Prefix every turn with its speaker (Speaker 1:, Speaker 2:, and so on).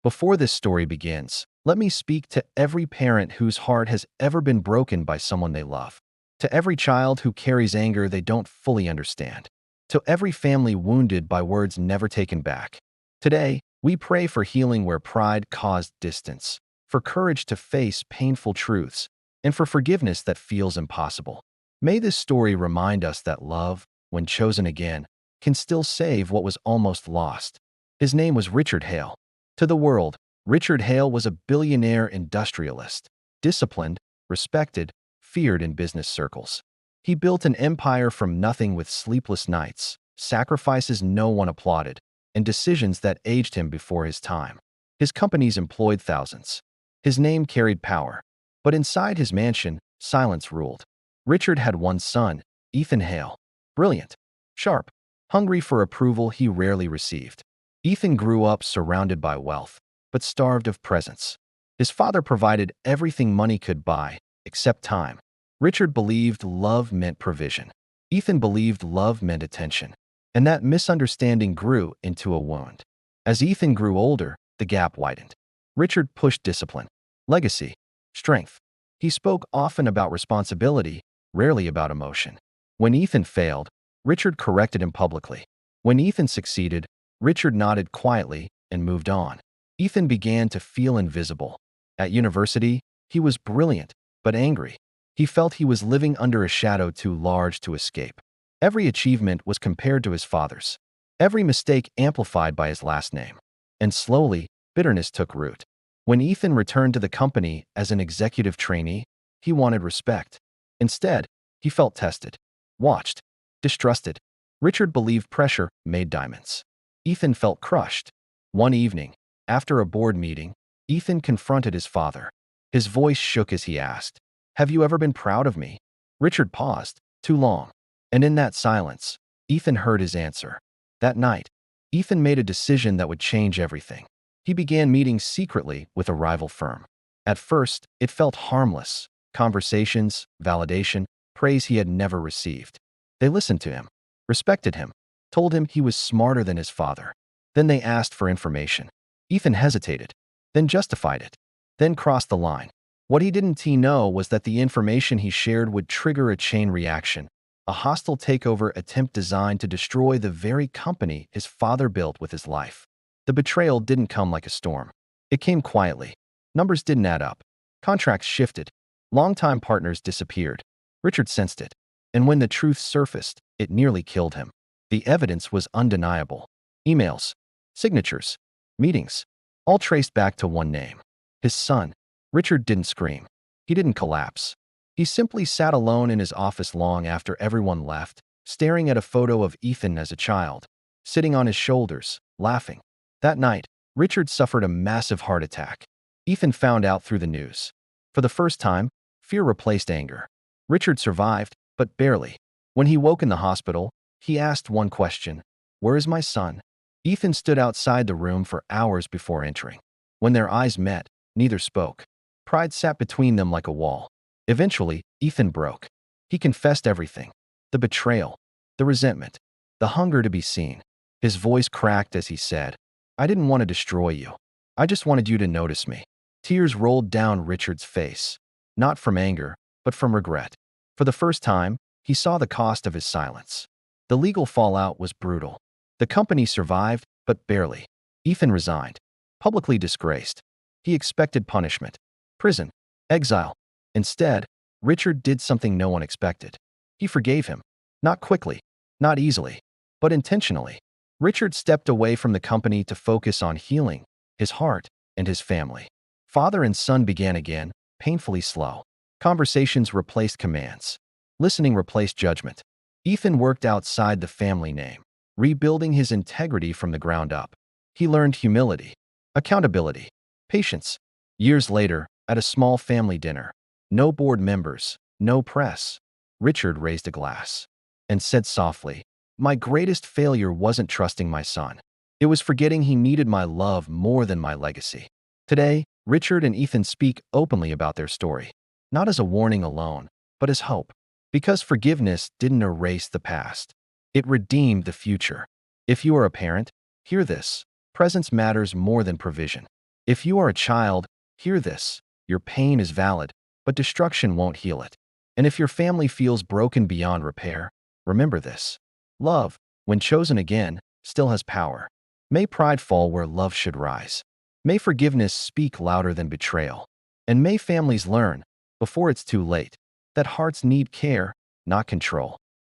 Speaker 1: Before this story begins, let me speak to every parent whose heart has ever been broken by someone they love, to every child who carries anger they don't fully understand, to every family wounded by words never taken back. Today, we pray for healing where pride caused distance, for courage to face painful truths, and for forgiveness that feels impossible. May this story remind us that love, when chosen again, can still save what was almost lost. His name was Richard Hale. To the world, Richard Hale was a billionaire industrialist, disciplined, respected, feared in business circles. He built an empire from nothing with sleepless nights, sacrifices no one applauded, and decisions that aged him before his time. His companies employed thousands. His name carried power. But inside his mansion, silence ruled. Richard had one son, Ethan Hale. Brilliant, sharp, hungry for approval he rarely received. Ethan grew up surrounded by wealth, but starved of presence. His father provided everything money could buy, except time. Richard believed love meant provision. Ethan believed love meant attention. And that misunderstanding grew into a wound. As Ethan grew older, the gap widened. Richard pushed discipline, legacy, strength. He spoke often about responsibility, rarely about emotion. When Ethan failed, Richard corrected him publicly. When Ethan succeeded, Richard nodded quietly and moved on. Ethan began to feel invisible. At university, he was brilliant, but angry. He felt he was living under a shadow too large to escape. Every achievement was compared to his father's. Every mistake amplified by his last name. And slowly, bitterness took root. When Ethan returned to the company as an executive trainee, he wanted respect. Instead, he felt tested, watched, distrusted. Richard believed pressure made diamonds. Ethan felt crushed. One evening, after a board meeting, Ethan confronted his father. His voice shook as he asked, "Have you ever been proud of me?" Richard paused, too long. And in that silence, Ethan heard his answer. That night, Ethan made a decision that would change everything. He began meetings secretly with a rival firm. At first, it felt harmless. Conversations, validation, praise he had never received. They listened to him, respected him, told him he was smarter than his father. Then they asked for information. Ethan hesitated, then justified it, then crossed the line. What he didn't know was that the information he shared would trigger a chain reaction, a hostile takeover attempt designed to destroy the very company his father built with his life. The betrayal didn't come like a storm. It came quietly. Numbers didn't add up. Contracts shifted. Longtime partners disappeared. Richard sensed it. And when the truth surfaced, it nearly killed him. The evidence was undeniable. Emails, signatures, meetings, all traced back to one name. His son. Richard didn't scream. He didn't collapse. He simply sat alone in his office long after everyone left, staring at a photo of Ethan as a child, sitting on his shoulders, laughing. That night, Richard suffered a massive heart attack. Ethan found out through the news. For the first time, fear replaced anger. Richard survived, but barely. When he woke in the hospital, he asked one question: "Where is my son?" Ethan stood outside the room for hours before entering. When their eyes met, neither spoke. Pride sat between them like a wall. Eventually, Ethan broke. He confessed everything. The betrayal, the resentment, the hunger to be seen. His voice cracked as he said, "I didn't want to destroy you. I just wanted you to notice me." Tears rolled down Richard's face, not from anger, but from regret. For the first time, he saw the cost of his silence. The legal fallout was brutal. The company survived, but barely. Ethan resigned, publicly disgraced. He expected punishment, prison, exile. Instead, Richard did something no one expected. He forgave him. Not quickly, not easily, but intentionally. Richard stepped away from the company to focus on healing his heart and his family. Father and son began again, painfully slow. Conversations replaced commands. Listening replaced judgment. Ethan worked outside the family name, rebuilding his integrity from the ground up. He learned humility, accountability, patience. Years later, at a small family dinner, no board members, no press, Richard raised a glass and said softly, "My greatest failure wasn't trusting my son. It was forgetting he needed my love more than my legacy." Today, Richard and Ethan speak openly about their story, not as a warning alone, but as hope. Because forgiveness didn't erase the past. It redeemed the future. If you are a parent, hear this. Presence matters more than provision. If you are a child, hear this. Your pain is valid, but destruction won't heal it. And if your family feels broken beyond repair, remember this. Love, when chosen again, still has power. May pride fall where love should rise. May forgiveness speak louder than betrayal. And may families learn, before it's too late, that hearts need care, not control.